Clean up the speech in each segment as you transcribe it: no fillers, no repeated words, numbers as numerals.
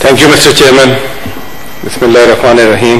Thank you, Mr. Chairman. Bismillahirrahmanirrahim.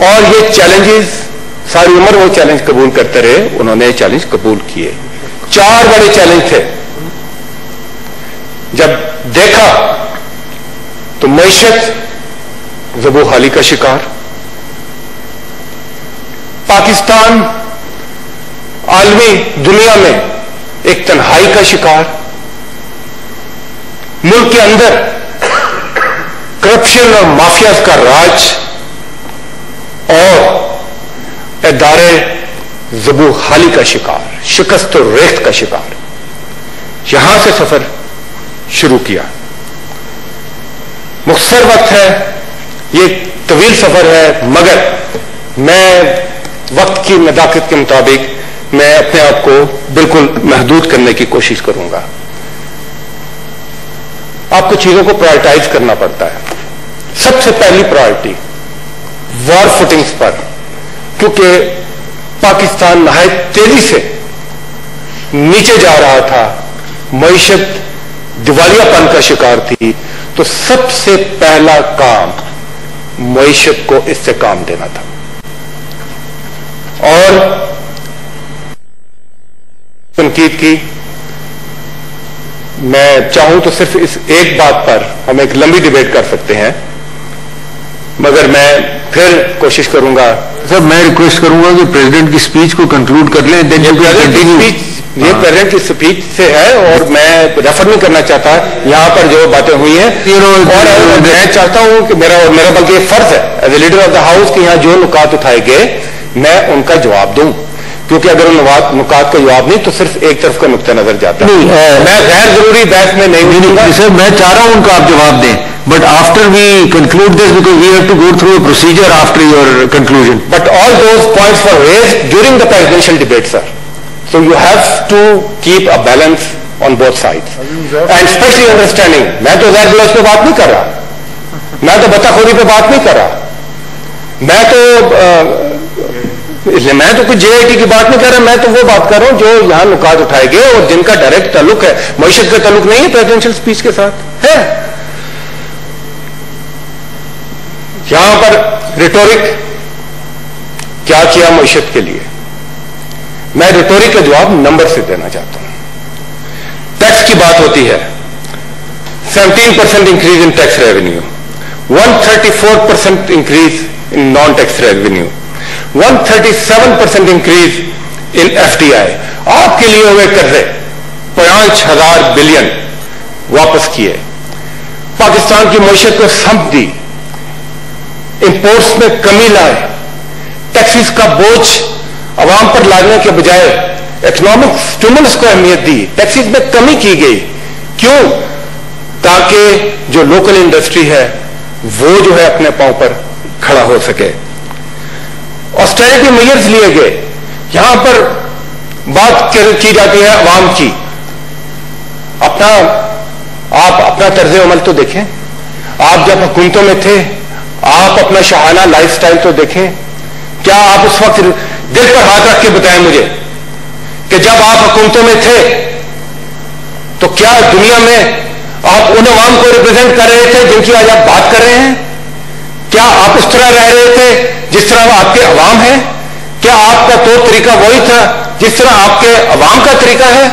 اور یہ challenges ساری عمر وہ چیلنج قبول کرتے رہے. انہوں نے چیلنج قبول کیے. 4 بڑے چیلنج تھے. جب دیکھا تو معیشت زبوں حالی کا شکار, پاکستان عالمی دنیا میں ایک تنہائی کا شکار, ملک کے اندر کرپشن اور مافیاز کا راج, اور ادارے زبوں حالی کا شکار, شکست و ریخت کا شکار. یہاں سے سفر شروع کیا. مختصر وقت ہے, یہ طویل سفر ہے, مگر میں وقت کی نزاکت کے مطابق میں اپنے آپ کو بالکل محدود کرنے کی کوشش کروں گا. آپ کو چیزوں کو پرائرٹائز کرنا پڑتا ہے. سب سے پہلی پرائرٹی وار فوٹنگز پر, کیونکہ پاکستان نہایت تیزی سے نیچے جا رہا تھا, معیشت دیوالیہ پن کا شکار تھی, تو سب سے پہلا کام معیشت کو اس سے کام دینا تھا. اور تنقید کی, میں چاہوں تو صرف اس ایک بات پر ہم ایک لمبی ڈیبیٹ کر سکتے ہیں, مگر میں پھر کوشش کروں گا. سر میں ریکویسٹ کروں گا کہ پریزیڈنٹ کی سپیچ کو کنکلوڈ کر لیں. یہ پریزیڈنٹ کی سپیچ سے ہے, اور میں ریفر نہیں کرنا چاہتا یہاں پر جو باتیں ہوئی ہیں. اور میں چاہتا ہوں کہ میرا بلکہ یہ فرض ہے as a leader of the house کہ یہاں جو نکات اٹھائے گئے میں ان کا جواب دوں, کیونکہ اگر ان نکات کا جواب نہیں تو صرف ایک طرف کا نقطہ نظر جاتا ہے. میں غیر ضروری بحث میں نہیں. سر میں چاہ رہا ہوں ان کا آپ جواب دیں, but after we conclude this, because we have to go through a procedure after your conclusion. But all those points were raised during the presidential debate, sir. So you have to keep a balance on both sides. And especially understanding, میں تو زیر بلوچ پہ بات نہیں کر رہا, میں تو بطخوری پہ بات نہیں کر رہا, میں تو کچھ جے آئی ٹی کی بات نہیں کر رہا, میں تو وہ بات کر رہا ہوں جو یہاں نکات اٹھائے گئے اور جن کا ڈائریکٹ تعلق ہے, معیشت کا تعلق نہیں ہے پریزیڈنشل سپیچ کے ساتھ ہے. یہاں پر ریٹورک کیا کیا معیشت کے لیے, میں ریٹورک کا جواب نمبر سے دینا چاہتا ہوں. ٹیکس کی بات ہوتی ہے, 17% increase in tax revenue, 134% increase in non tax revenue, 137% increase in F D I. آپ کے لیے ہوئے قرضے 5,000 بلین واپس کیے, پاکستان کی معیشت کو سمت دی, امپورٹس میں کمی لائے, ٹیکسز کا بوجھ عوام پر لانے کے بجائے اکنامک اسٹیمولس کو اہمیت دی, ٹیکسز میں کمی کی گئی. کیوں؟ تاکہ جو لوکل انڈسٹری ہے وہ جو ہے اپنے پاؤں پر کھڑا ہو سکے. آسٹیرٹی میئرز لیے گئے. یہاں پر بات کی جاتی ہے عوام کی, آپ اپنا طرز عمل تو دیکھیں. آپ جب حکومتوں میں تھے آپ اپنا شاہانہ لائف سٹائل تو دیکھیں. کیا آپ اس وقت دل پر ہاتھ رکھ کے بتائیں مجھے کہ جب آپ حکومتوں میں تھے تو کیا دنیا میں آپ ان عوام کو ریپرزینٹ کر رہے تھے جن کی آج آپ بات کر رہے ہیں؟ کیا آپ اس طرح رہ رہے تھے جس طرح آپ کے عوام ہیں؟ کیا آپ کا طور طریقہ وہی تھا جس طرح آپ کے عوام کا طریقہ ہے؟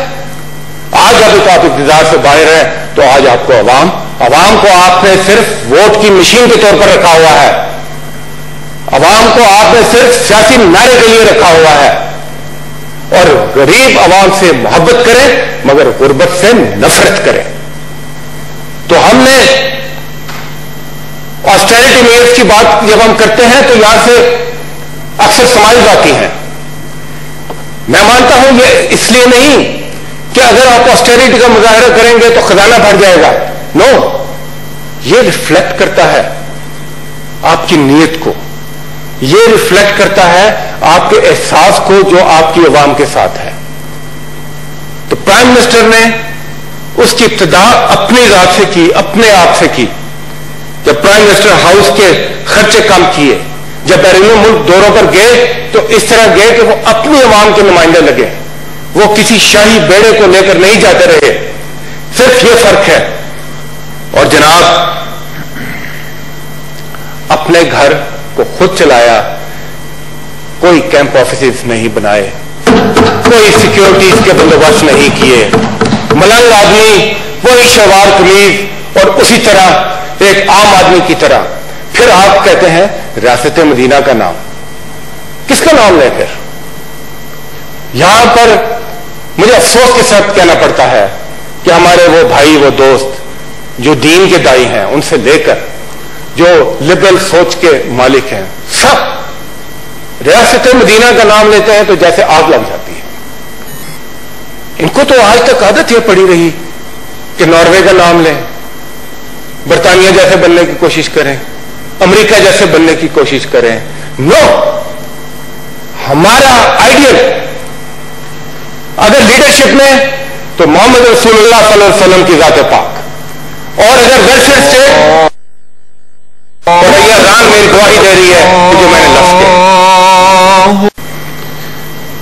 آج جب آپ اقتدار سے باہر ہیں تو آج آپ کو عوام کو آپ نے صرف ووٹ کی مشین کے طور پر رکھا ہوا ہے, عوام کو آپ نے صرف سیاسی نعرے کے لیے رکھا ہوا ہے. اور غریب عوام سے محبت کریں مگر غربت سے نفرت کریں. تو ہم نے آسٹیرٹی میئرز کی بات جب ہم کرتے ہیں تو یہاں سے اکثر سمائلز آتی ہیں. میں مانتا ہوں یہ اس لیے نہیں کہ اگر آپ آسٹیرٹی کا مظاہرہ کریں گے تو خزانہ بھر جائے گا. نو, یہ ریفلیکٹ کرتا ہے آپ کی نیت کو, یہ ریفلیکٹ کرتا ہے آپ کے احساس کو جو آپ کی عوام کے ساتھ ہے. تو پرائم منسٹر نے اس کی ابتدا اپنی ذات سے کی, اپنے آپ سے کی. جب پرائم منسٹر ہاؤس کے خرچے کم کیے, جب بیرون ملک دوروں پر گئے تو اس طرح گئے کہ وہ اپنی عوام کے نمائندے لگے, وہ کسی شاہی بیڑے کو لے کر نہیں جاتے رہے. صرف یہ فرق ہے. اور جناب اپنے گھر کو خود چلایا، کوئی کیمپ آفیسز نہیں بنائے، کوئی سیکیورٹیز کے بندوبست نہیں کیے، ملنگ آدمی وہی شلوار قمیض اور اسی طرح ایک عام آدمی کی طرح. پھر آپ کہتے ہیں ریاست مدینہ کا نام، کس کا نام لیں؟ پھر یہاں پر مجھے افسوس کے ساتھ کہنا پڑتا ہے کہ ہمارے وہ بھائی، وہ دوست جو دین کے دائی ہیں، ان سے لے کر جو لبرل سوچ کے مالک ہیں، سب ریاست مدینہ کا نام لیتے ہیں تو جیسے آگ لگ جاتی ہے. ان کو تو آج تک عادت یہ پڑی رہی کہ ناروے کا نام لیں، برطانیہ جیسے بننے کی کوشش کریں، امریکہ جیسے بننے کی کوشش کریں. نو، ہمارا آئیڈیل اگر لیڈرشپ میں تو محمد رسول اللہ صلی اللہ علیہ وسلم کی ذات پاک، اور اگر ویلفیئر اسٹیٹ تو یہ ران میری گواہی دے رہی ہے کہ جو میں نے لفظ کیا.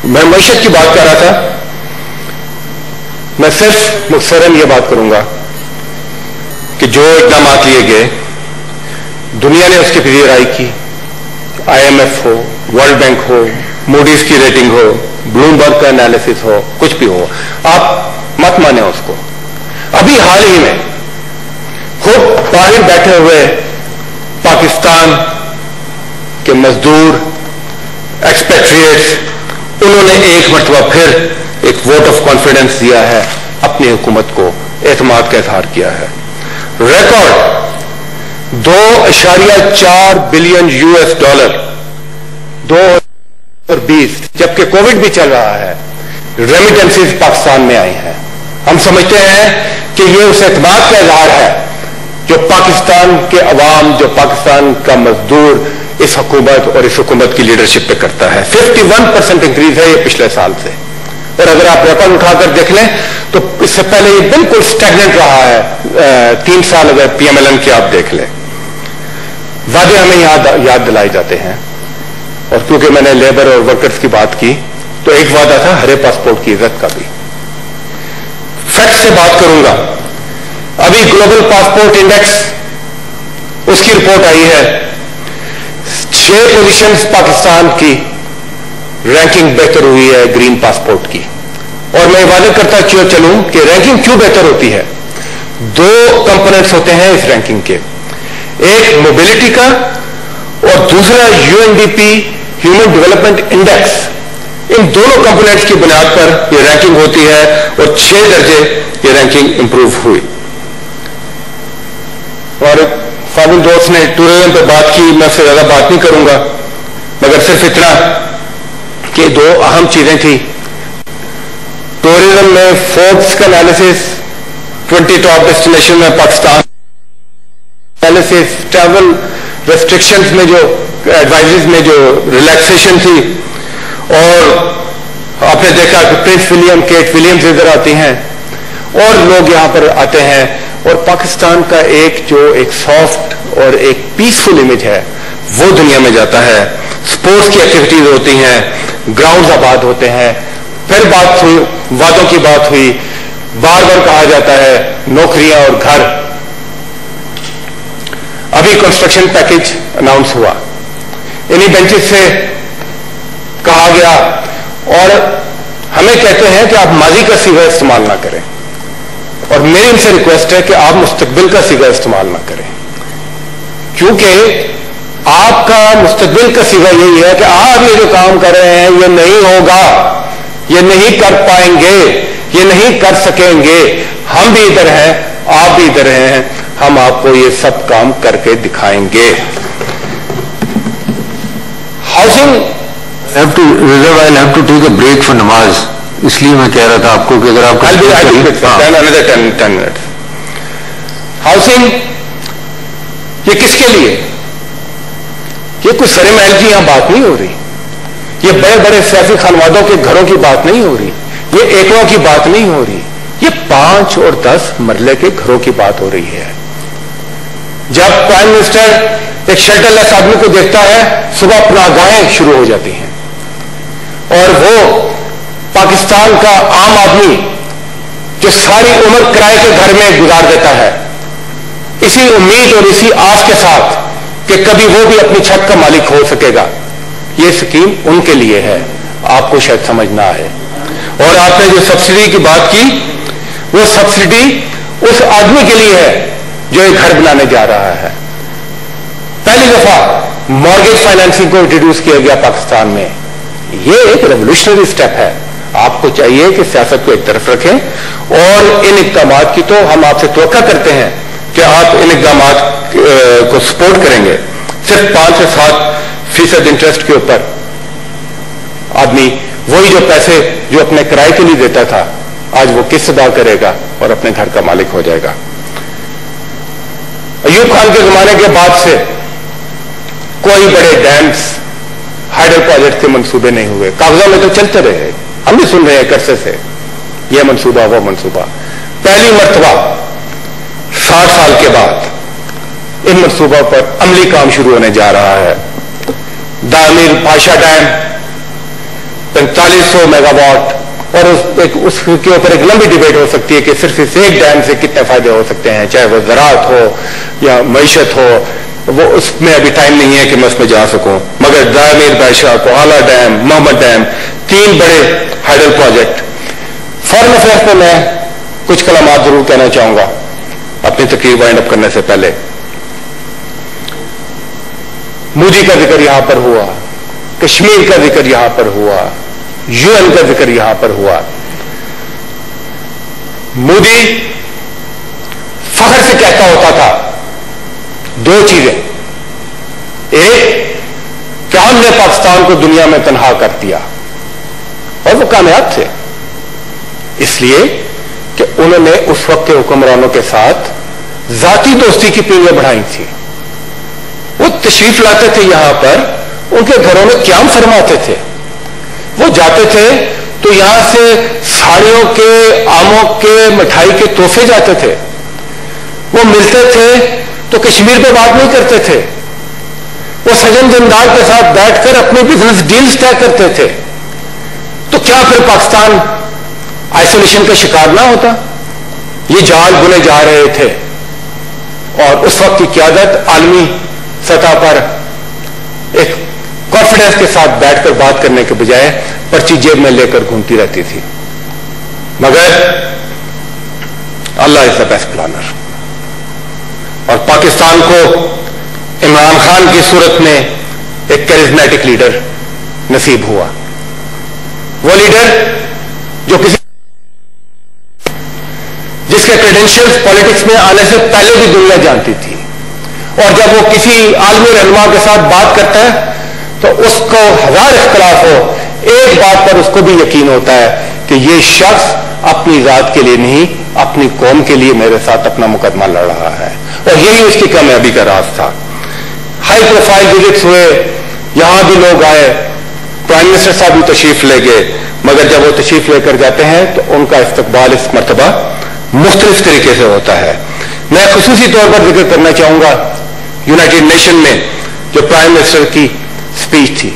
میں معیشت کی بات کر رہا تھا، میں صرف مختصراً یہ بات کروں گا کہ جو اقدامات لیے گئے، دنیا نے اس کی پذیرائی کی، IMF ہو، ورلڈ بینک ہو، موڈیز کی ریٹنگ ہو، بلومبرگ کا انالیسس ہو، کچھ بھی ہو، آپ مت مانیں اس کو. ابھی حال ہی میں خود باہر بیٹھے ہوئے پاکستان کے مزدور ایکسپیٹریٹس، انہوں نے ایک مرتبہ پھر ایک ووٹ آف کانفیڈنس دیا ہے، اپنی حکومت کو اعتماد کا اظہار کیا ہے. ریکارڈ 2.4 بلین $، 2020، جبکہ کووڈ بھی چل رہا ہے، ریمیٹنسز پاکستان میں آئی ہیں. ہم سمجھتے ہیں کہ یہ اس اعتماد کا اظہار ہے جو پاکستان کے عوام، جو پاکستان کا مزدور اس حکومت اور اس حکومت کی لیڈرشپ پہ کرتا ہے. 51% انکریز ہے یہ پچھلے سال سے، اور اگر آپ ریکارڈ اٹھا کر دیکھ لیں تو اس سے پہلے یہ بالکل سٹیگننٹ رہا ہے. 3 سال اگر PMLN کے آپ دیکھ لیں، وعدے ہمیں یاد دلائے جاتے ہیں. اور کیونکہ میں نے لیبر اور ورکرز کی بات کی تو ایک وعدہ تھا ہرے پاسپورٹ کی عزت کا بھی. فیکٹ سے بات کروں گا. ابھی گلوبل پاسپورٹ انڈیکس، اس کی رپورٹ آئی ہے، 6 پوزیشنز پاکستان کی رینکنگ بہتر ہوئی ہے گرین پاسپورٹ کی. اور میں وعدہ کرتا چلوں کہ رینکنگ کیوں بہتر ہوتی ہے. 2 کمپوننٹس ہوتے ہیں اس رینکنگ کے، ایک موبلٹی کا اور دوسرا UNDP ہیومن ڈیولپمنٹ انڈیکس. ان دونوں کمپوننٹس کی بنیاد پر یہ رینکنگ ہوتی ہے اور 6 درجے یہ رینکنگ امپروو ہوئی. اور فاضل دوست نے ٹورزم پہ بات کی، میں اس سے زیادہ بات نہیں کروں گا، مگر صرف اتنا کہ 2 اہم چیزیں تھیں. ٹورزم میں فوربس کا انالیسس، 20 ٹاپ ڈیسٹینیشن میں پاکستان انالیسس، ٹریول ریسٹرکشنز میں جو ایڈوائزز میں جو ریلیکسیشن تھی، اور آپ نے دیکھا کہ پرنس ولیم، کیٹ ولیمز ادھر آتی ہیں اور لوگ یہاں پر آتے ہیں، اور پاکستان کا ایک سافٹ اور ایک پیسفل امیج ہے وہ دنیا میں جاتا ہے. سپورٹس کی ایکٹیویٹیز ہوتی ہیں، گراؤنڈز آباد ہوتے ہیں. پھر بات ہوئی، وعدوں کی بات ہوئی، بار بار کہا جاتا ہے نوکریاں اور گھر. ابھی کنسٹرکشن پیکج اناؤنس ہوا، انہی بینچز سے کہا گیا، اور ہمیں کہتے ہیں کہ آپ ماضی کا صیغہ استعمال نہ کریں، اور میری ان سے ریکویسٹ ہے کہ آپ مستقبل کا صیغہ استعمال نہ کریں، کیونکہ آپ کا مستقبل کا صیغہ یہی ہے کہ آپ یہ جو کام کر رہے ہیں یہ نہیں ہوگا، یہ نہیں کر پائیں گے، یہ نہیں کر سکیں گے. ہم بھی ادھر ہیں، آپ بھی ادھر ہیں، ہم آپ کو یہ سب کام کر کے دکھائیں گے. Housing I'll have to take a break for نماز، اس لیے میں کہہ رہا تھا آپ کو کہ اگر آپ کو 10 منٹ. ہاؤسنگ یہ کس کے لیے؟ یہ کوئی سرے محل کی یہاں بات نہیں ہو رہی، یہ بڑے بڑے سیاسی خانوادوں کے گھروں کی بات نہیں ہو رہی، یہ ایکڑوں کی بات نہیں ہو رہی، یہ 5 اور 10 مرلے کے گھروں کی بات ہو رہی ہے. جب پرائم منسٹر ایک شیلٹر لیس آدمی کو دیکھتا ہے، صبح پناہگاہیں شروع ہو جاتی ہیں، اور وہ پاکستان کا عام آدمی جو ساری عمر کرائے کے گھر میں گزار دیتا ہے، اسی امید اور اسی آس کے ساتھ کہ کبھی وہ بھی اپنی چھت کا مالک ہو سکے گا. یہ اسکیم ان کے لیے ہے, آپ کو شاید سمجھ نہ آئے. اور آپ نے جو سبسڈی کی بات کی, وہ سبسڈی اس آدمی کے لیے ہے جو ایک گھر بنانے جا رہا ہے. پہلی دفعہ مارگیج فائنینسنگ کو انٹروڈیوس کیا گیا پاکستان میں. یہ ایک ریولیوشنری سٹیپ ہے. آپ کو چاہیے کہ سیاست کو ایک طرف رکھیں اور ان اقدامات کی تو ہم آپ سے توقع کرتے ہیں کہ آپ ان اقدامات کو سپورٹ کریں گے. صرف 5 سے 7% انٹرسٹ کے اوپر آدمی وہی جو پیسے جو اپنے کرائے کے لیے دیتا تھا آج وہ قسط ادا کرے گا اور اپنے گھر کا مالک ہو جائے گا. ایوب خان کے زمانے کے بعد سے کوئی بڑے ڈیمز ہائیڈل پروجیکٹ کے منصوبے نہیں ہوئے. کاغذوں میں تو چلتے رہے, ہم بھی سن رہے ہیں عرصے سے یہ منصوبہ وہ منصوبہ. پہلی مرتبہ 60 سال کے بعد ان منصوبوں پر عملی کام شروع ہونے جا رہا ہے. دامیر بھاشا ڈیم 4500 میگا واٹ, اور اس کے اوپر ایک لمبی ڈیبیٹ ہو سکتی ہے کہ صرف اس ایک ڈیم سے کتنے فائدے ہو سکتے ہیں, چاہے وہ زراعت ہو یا معیشت ہو. وہ اس میں ابھی ٹائم نہیں ہے کہ میں اس میں جا سکوں, مگر دامیر بھاشا, کوہالا ڈیم, محمد ڈیم, 3 بڑے ہائیڈل پروجیکٹ. فارن افیئرس میں میں کچھ کلمات ضرور کہنا چاہوں گا اپنی تقریر وائنڈ اپ کرنے سے پہلے. مودی کا ذکر یہاں پر ہوا, کشمیر کا ذکر یہاں پر ہوا, UN کا ذکر یہاں پر ہوا. مودی فخر سے کہتا ہوتا تھا 2 چیزیں. ایک کہ ہم نے پاکستان کو دنیا میں تنہا کر دیا, اور وہ کامیاب تھے اس لیے کہ انہوں نے اس وقت کے حکمرانوں کے ساتھ ذاتی دوستی کی پیڑیاں بڑھائی تھی. وہ تشریف لاتے تھے یہاں پر, ان کے گھروں میں قیام فرماتے تھے. وہ جاتے تھے تو یہاں سے ساڑیوں کے, آموں کے, مٹھائی کے تحفے جاتے تھے. وہ ملتے تھے تو کشمیر پہ بات نہیں کرتے تھے, وہ سجن زندار کے ساتھ بیٹھ کر اپنے بزنس ڈیلز طے کرتے تھے. تو کیا پھر پاکستان آئسولیشن کا شکار نہ ہوتا؟ یہ جال بنے جا رہے تھے, اور اس وقت کی قیادت عالمی سطح پر ایک کانفیڈنس کے ساتھ بیٹھ کر بات کرنے کے بجائے پرچی جیب میں لے کر گھومتی رہتی تھی. مگر اللہ از دا بیسٹ پلانر, اور پاکستان کو عمران خان کی صورت میں ایک کیریزمیٹک لیڈر نصیب ہوا. وہ لیڈر جو جس کے کریڈینشیلز پالیٹکس میں آنے سے پہلے بھی دنیا جانتی تھی, اور جب وہ کسی عالمی رہنما کے ساتھ بات کرتا ہے تو اس کو 1000 اختلاف ہو, ایک بات پر اس کو بھی یقین ہوتا ہے کہ یہ شخص اپنی ذات کے لیے نہیں, اپنی قوم کے لیے میرے ساتھ اپنا مقدمہ لڑ رہا ہے. اور یہی اس کی کامیابی کا راز تھا. ہائی پروفائل وزٹس ہوئے, یہاں بھی لوگ آئے, پرائم منسٹر صاحب بھی تشریف لے گئے, مگر جب وہ تشریف لے کر جاتے ہیں تو ان کا استقبال اس مرتبہ مختلف طریقے سے ہوتا ہے. میں خصوصی طور پر ذکر کرنا چاہوں گا یونائٹڈ نیشن میں جو پرائم منسٹر کی اسپیچ تھی,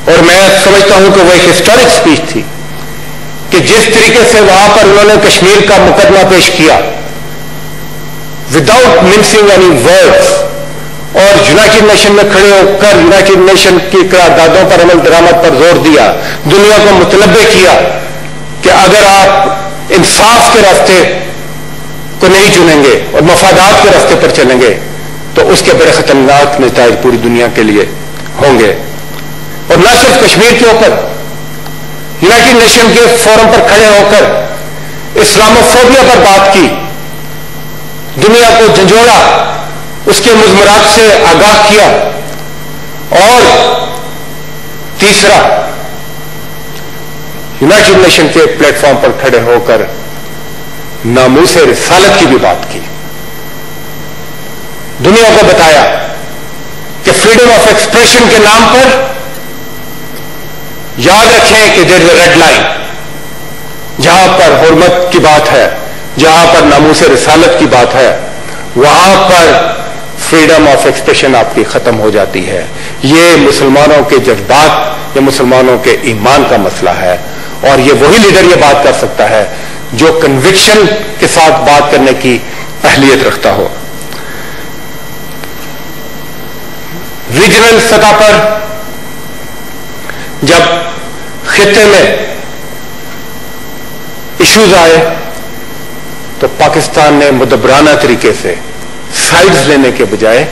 اور میں سمجھتا ہوں کہ وہ ایک ہسٹورک اسپیچ تھی کہ جس طریقے سے وہاں پر انہوں نے کشمیر کا مقدمہ پیش کیا وداؤٹ منسنگ اینی ورڈز, اور یونائٹڈ نیشن میں کھڑے ہو کر یونائٹڈ نیشن کی قراردادوں پر عمل درآمد پر زور دیا, دنیا کو متنبع کیا کہ اگر آپ انصاف کے راستے کو نہیں چنیں گے اور مفادات کے راستے پر چلیں گے تو اس کے بڑے خطرناک نتائج پوری دنیا کے لیے ہوں گے. اور نہ صرف کشمیر کے اوپر, یونائٹڈ نیشن کے فورم پر کھڑے ہو کر اسلاموفوبیا پر بات کی, دنیا کو جھنجھوڑا, اس کے مضمرات سے آگاہ کیا. اور تیسرا, یونائٹڈ نیشن کے پلیٹ فارم پر کھڑے ہو کر ناموس رسالت کی بھی بات کی, دنیا کو بتایا کہ فریڈم آف ایکسپریشن کے نام پر یاد رکھیں کہ دیر از اے ریڈ لائن, جہاں پر حرمت کی بات ہے, جہاں پر ناموس رسالت کی بات ہے, وہاں پر فریڈم آف ایکسپریشن آپ کی ختم ہو جاتی ہے. یہ مسلمانوں کے جذبات, یہ مسلمانوں کے ایمان کا مسئلہ ہے, اور یہ وہی لیڈر یہ بات کر سکتا ہے جو کنوکشن کے ساتھ بات کرنے کی اہلیت رکھتا ہو. ریجنل سطح پر جب خطے میں ایشوز آئے تو پاکستان نے مدبرانہ طریقے سے سائڈز لینے کے بجائے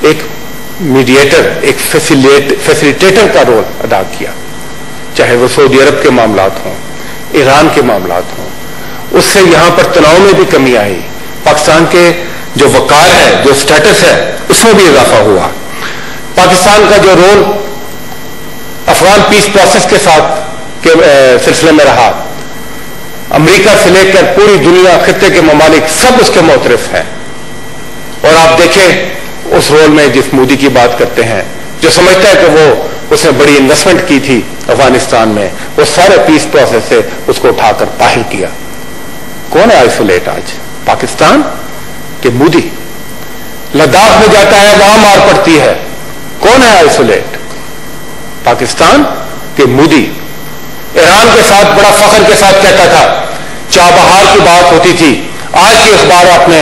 ایک میڈیٹر، ایک فیسیلیٹیٹر کا رول ادا کیا، چاہے وہ سعودی عرب کے معاملات ہوں، ایران کے معاملات ہوں. اس سے یہاں پر تناؤ میں بھی کمی آئی، پاکستان کے جو وقار ہے، جو سٹیٹس ہے، اس میں بھی اضافہ ہوا. پاکستان کا جو رول افغان پیس پروسیس کے ساتھ کے سلسلے میں رہا، امریکہ سے لے کر پوری دنیا، خطے کے ممالک سب اس کے معترف ہیں. اور آپ دیکھیں اس رول میں جس مودی کی بات کرتے ہیں، جو سمجھتا ہے کہ اس نے بڑی انویسٹمنٹ کی تھی افغانستان میں، وہ سارے پیس پروسیس سے اس کو اٹھا کر باہر کیا. کون ہے آئسولیٹ آج؟ پاکستان کہ مودی؟ لداخ میں جاتا ہے، وہاں مار پڑتی ہے، کون ہے آئسولیٹ؟ پاکستان کہ مودی؟ ایران کے ساتھ بڑا فخر کے ساتھ کہتا تھا، چابہار کی بات ہوتی تھی، آج کی اخبار آپ نے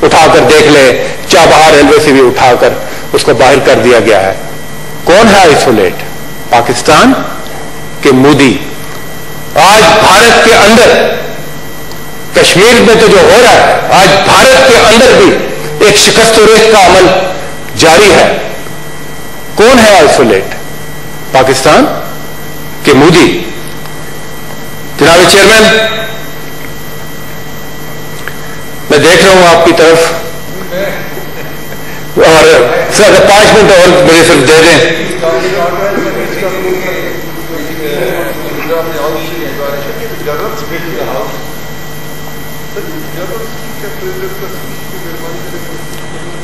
اٹھا کر دیکھ لے، چابہار ریلوے سے بھی اٹھا کر اس کو باہر کر دیا گیا ہے. کون ہے آئسولیٹ؟ پاکستان کہ مودی؟ آج بھارت کے اندر، کشمیر میں تو جو ہو رہا ہے، آج بھارت کے اندر بھی ایک شکست و ریخت کا عمل جاری ہے. کون ہے آئسولیٹ؟ پاکستان کہ مودی؟ جناب چیئرمین، میں دیکھ رہا ہوں آپ کی طرف، اور سر 5 منٹ اور مجھے صرف دے دیں.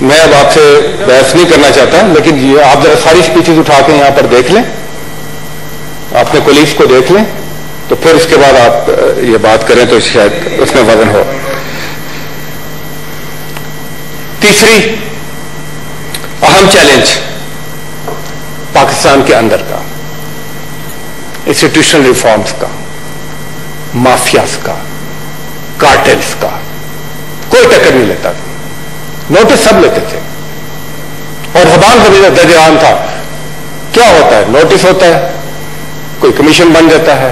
میں اب آپ سے بحث نہیں کرنا چاہتا، لیکن آپ ذرا ساری اسپیچز اٹھا کے یہاں پر دیکھ لیں، اپنے کولیگز کو دیکھ لیں، تو پھر اس کے بعد آپ یہ بات کریں تو شاید اس میں وزن ہو. تیسری اہم چیلنج پاکستان کے اندر کا، انسٹیٹیوشنل ریفارمز کا، مافیاز کا، کارٹلز کا، کوئی ٹکر نہیں لیتا تھا. نوٹس سب لیتے تھے اور زبان سے بھی درج عام تھا. کیا ہوتا ہے؟ نوٹس ہوتا ہے، کوئی کمیشن بن جاتا ہے،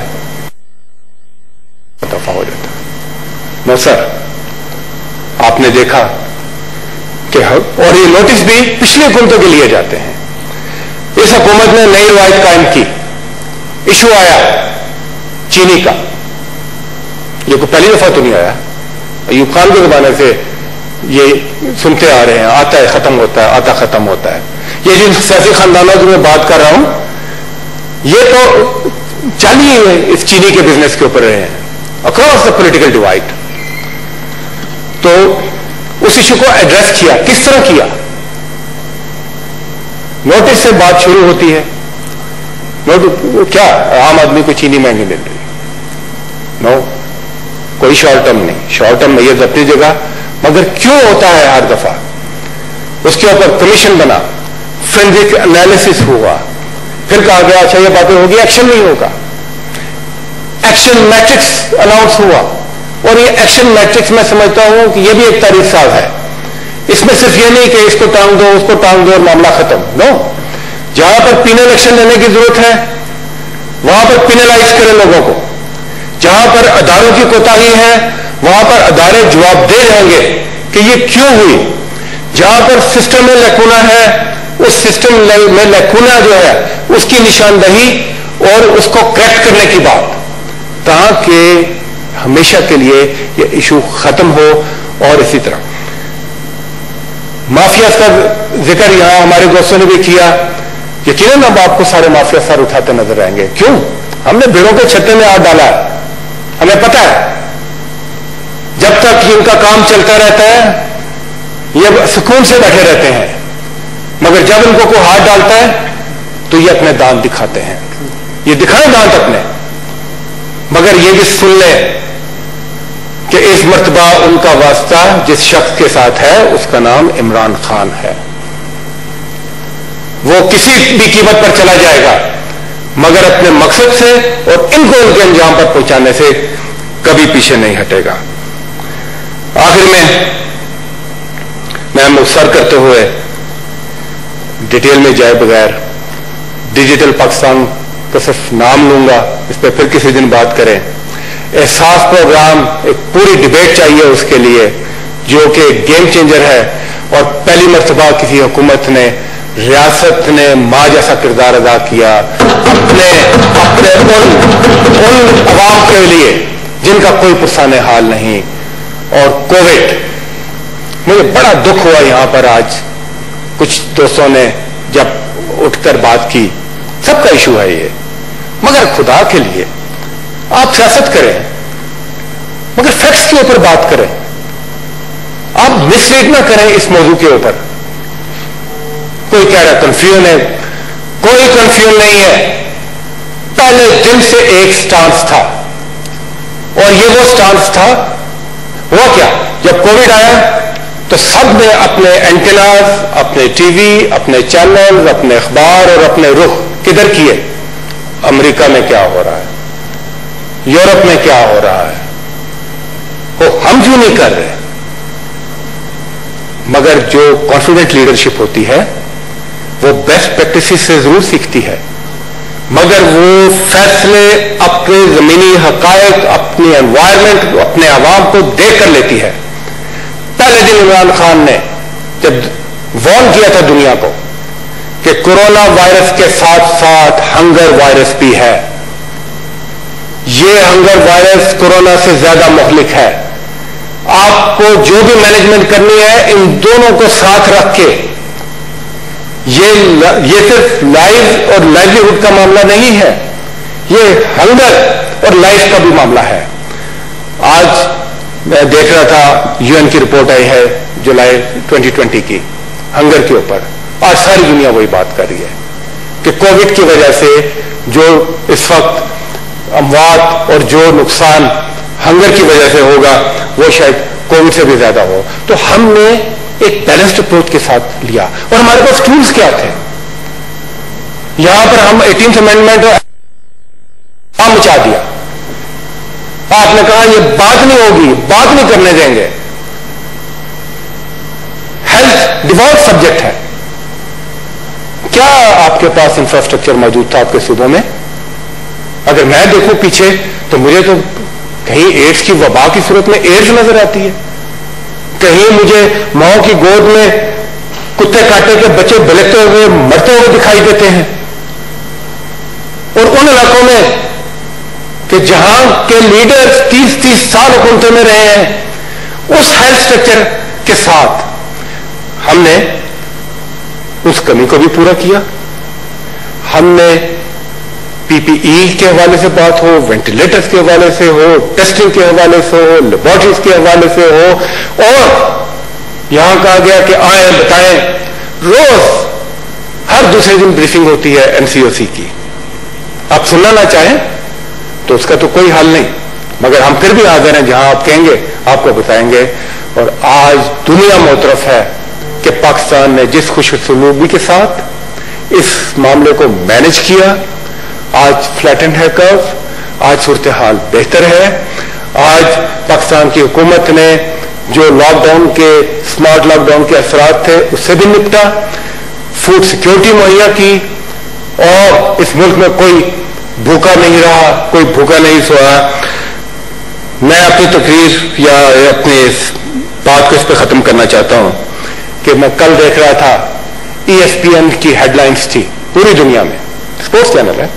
دفعہ ہو جاتا ہے. نو سر، آپ نے دیکھا کہ اور یہ نوٹس بھی پچھلی حکومتوں کے لیے جاتے ہیں. اس حکومت نے نئی روایت قائم کی. ایشو آیا چینی کا، یہ کوئی پہلی دفعہ تو نہیں آیا، ایوب خان کے زمانے سے یہ سنتے آ رہے ہیں، آتا ہے ختم ہوتا ہے، آتا ختم ہوتا ہے. یہ جن سیاسی خاندانوں کی میں بات کر رہا ہوں، یہ تو چالیے اس چینی کے بزنس کے اوپر رہے ہیں اکراس دا پولیٹیکل ڈیوائڈ. تو اس ایشو کو ایڈریس کیا. کس طرح کیا؟ نوٹس سے بات شروع ہوتی ہے. کیا عام آدمی کو چینی مہنگی مل رہی؟ نو، کوئی شارٹ ٹرم نہیں. شارٹ ٹرم میز اپنی جگہ، مگر کیوں ہوتا ہے ہر دفعہ؟ اس کے اوپر کمیشن بنا، فرینزک انالیسس ہوا، پھر کہا گیا اچھا یہ باتیں ہوگی، ایکشن نہیں ہوگا. ایکشن میٹرکس اناؤنس ہوا، اور یہ ایکشن میٹرکس میں سمجھتا ہوں کہ یہ بھی ایک تاریخ ساز ہے. اس میں صرف یہ نہیں کہ اس کو ٹانگ دو، اس کو ٹانگ دو اور معاملہ ختم. نو، جہاں پر پینل ایکشن لینے کی ضرورت ہے وہاں پر پینلائز کریں لوگوں کو. جہاں پر اداروں کی کوتاہی ہے وہاں پر ادارے جواب دہ رہیں گے کہ یہ کیوں ہوئی. جہاں پر سسٹم میں لیکونا ہے، اس سسٹم میں لیکونا جو ہے اس کی نشاندہی اور اس کو کریکٹ کرنے کی بات، تاکہ ہمیشہ کے لیے یہ ایشو ختم ہو. اور اسی طرح مافیا کا ذکر یہاں ہمارے دوستوں نے بھی کیا. یقیناً اب آپ کو سارے مافیا سر اٹھاتے نظر آئیں گے. کیوں؟ ہم نے بھیڑوں کے چھتے میں ہاتھ ڈالا ہے، ہمیں پتا ہے جب تک ان کا کام چلتا رہتا ہے یہ سکون سے بیٹھے رہتے ہیں، مگر جب ان کو کوئی ہاتھ ڈالتا ہے تو یہ اپنے دانت دکھاتے ہیں. یہ دکھائیں دانت اپنے، مگر یہ بھی سن لیں کہ اس مرتبہ ان کا واسطہ جس شخص کے ساتھ ہے اس کا نام عمران خان ہے. وہ کسی بھی قیمت پر چلا جائے گا، مگر اپنے مقصد سے اور ان کو ان کے انجام پر پہنچانے سے کبھی پیچھے نہیں ہٹے گا. آخر میں مختصر کرتے ہوئے ڈیٹیل میں جائے بغیر ڈیجیٹل پاکستان کا صرف نام لوں گا, اس پہ پھر کسی دن بات کریں. احساس پروگرام ایک پوری ڈبیٹ چاہیے اس کے لیے, جو کہ گیم چینجر ہے, اور پہلی مرتبہ کسی حکومت نے, ریاست نے ماں جیسا کردار ادا کیا اپنے ان عوام کے لیے جن کا کوئی پرسان حال نہیں. اور کووڈ, مجھے بڑا دکھ ہوا یہاں پر آج کچھ دوستوں نے جب اٹھ کر بات کی, سب کا ایشو ہے یہ, مگر خدا کے لیے آپ سیاست کریں مگر فیکٹس کے اوپر بات کریں, آپ مس لیڈ نہ کریں اس موضوع کے اوپر. کوئی کہہ رہا کنفیوژن ہے, کوئی کنفیوژن نہیں ہے. پہلے دن سے ایک سٹانس تھا, اور یہ وہ سٹانس تھا. ہوا کیا, جب کووڈ آیا تو سب نے اپنے اینٹیناز, اپنے ٹی وی, اپنے چینل, اپنے اخبار اور اپنے رخ کدھر کیے؟ امریکہ میں کیا ہو رہا ہے, یورپ میں کیا ہو رہا ہے, وہ ہم کیوں نہیں کر رہے. مگر جو کانفیڈنٹ لیڈرشپ ہوتی ہے وہ بیسٹ پریکٹسز سے ضرور سیکھتی ہے, مگر وہ فیصلے اپنے زمینی حقائق, اپنی انوائرمنٹ, اپنے عوام کو دیکھ کر لیتی ہے. پہلے دن عمران خان نے جب وارن کیا تھا دنیا کو کہ کورونا وائرس کے ساتھ ساتھ ہنگر وائرس بھی ہے, یہ ہنگر وائرس کورونا سے زیادہ مہلک ہے, آپ کو جو بھی مینجمنٹ کرنی ہے ان دونوں کو ساتھ رکھ کے, یہ صرف لائف اور لائیولیہڈ کا معاملہ نہیں ہے, یہ ہنگر اور لائف کا بھی معاملہ ہے. آج میں دیکھ رہا تھا یو این کی رپورٹ آئی ہے جولائی 2020 کی ہنگر کے اوپر, آج ساری دنیا وہی بات کر رہی ہے کہ کووڈ کی وجہ سے جو اس وقت اموات اور جو نقصان ہنگر کی وجہ سے ہوگا وہ شاید کووڈ سے بھی زیادہ ہو. تو ہم نے ایک بیلنسڈ اپروچ کے ساتھ لیا, اور ہمارے پاس ٹولز کیا تھے. یہاں پر ہم 18th امینڈمنٹ مچا دیا, آپ نے کہا یہ بات نہیں ہوگی, بات نہیں کرنے دیں گے. ہیلتھ ڈیفالٹ سبجیکٹ ہے. کیا آپ کے پاس انفراسٹرکچر موجود تھا آپ کے صوبوں میں؟ اگر میں دیکھوں پیچھے تو مجھے تو کہیں ایڈز کی وبا کی صورت میں ایڈز نظر آتی ہے, کہیں مجھے ماؤں کی گود میں کتے کاٹے کے بچے بلکتے ہوئے مرتے ہوئے دکھائی دیتے ہیں. اور ان علاقوں میں کہ جہاں کے لیڈر 30 سال حکومتوں میں رہے ہیں, اس ہیلتھ اسٹرکچر کے ساتھ ہم نے اس کمی کو بھی پورا کیا. ہم نے پی پی ای کے حوالے سے بات ہو, وینٹیلیٹرز کے حوالے سے ہو, ٹیسٹنگ کے حوالے سے ہو, لیبارٹریز کے حوالے سے ہو, اور یہاں کہا گیا کہ آئیں بتائیں, روز ہر دوسرے دن بریفنگ ہوتی ہے این سی او سی کی. آپ سننا نہ چاہیں تو اس کا تو کوئی حل نہیں, مگر ہم پھر بھی حاضر ہیں, جہاں آپ کہیں گے آپ کو بتائیں گے. اور آج دنیا معترف ہے کہ پاکستان نے جس خوش سلوکی کے ساتھ اس معاملے کو مینج کیا, آج فلیٹنڈ ہے کرو, آج صورتحال بہتر ہے. آج پاکستان کی حکومت نے جو لاک ڈاؤن کے اسمارٹ لاک ڈاؤن کے اثرات تھے اس سے بھی نپٹا, فوڈ سیکیورٹی مہیا کی, اور اس ملک میں کوئی بھوکا نہیں رہا, کوئی بھوکا نہیں سویا. میں اپنی تقریر یا اپنی اس بات کو اس پہ ختم کرنا چاہتا ہوں کہ میں کل دیکھ رہا تھا ESPN کی ہیڈ لائنز تھی پوری دنیا میں, اسپورٹس چینل ہے,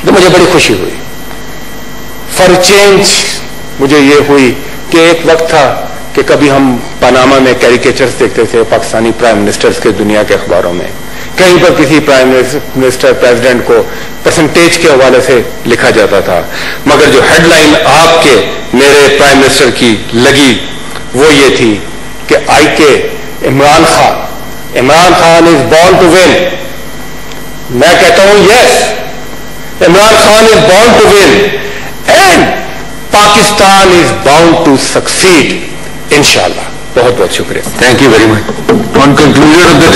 تو مجھے بڑی خوشی ہوئی. فار چینج مجھے یہ ہوئی کہ ایک وقت تھا کہ کبھی ہم پاناما میں کیریکیچرز دیکھتے تھے پاکستانی پرائم منسٹرز کے دنیا کے اخباروں میں, کہیں پر کسی پرائم منسٹر پریزیڈنٹ کو پرسنٹیج کے حوالے سے لکھا جاتا تھا, مگر جو ہیڈ لائن آپ کے میرے پرائم منسٹر کی لگی وہ یہ تھی کہ آئی کے Imran Khan is born to win. میں کہتا ہوں yes, Imran Khan is born to win and Pakistan is bound to succeed انشاءاللہ. بہت بہت شکریہ. Thank you very much. On conclusion of the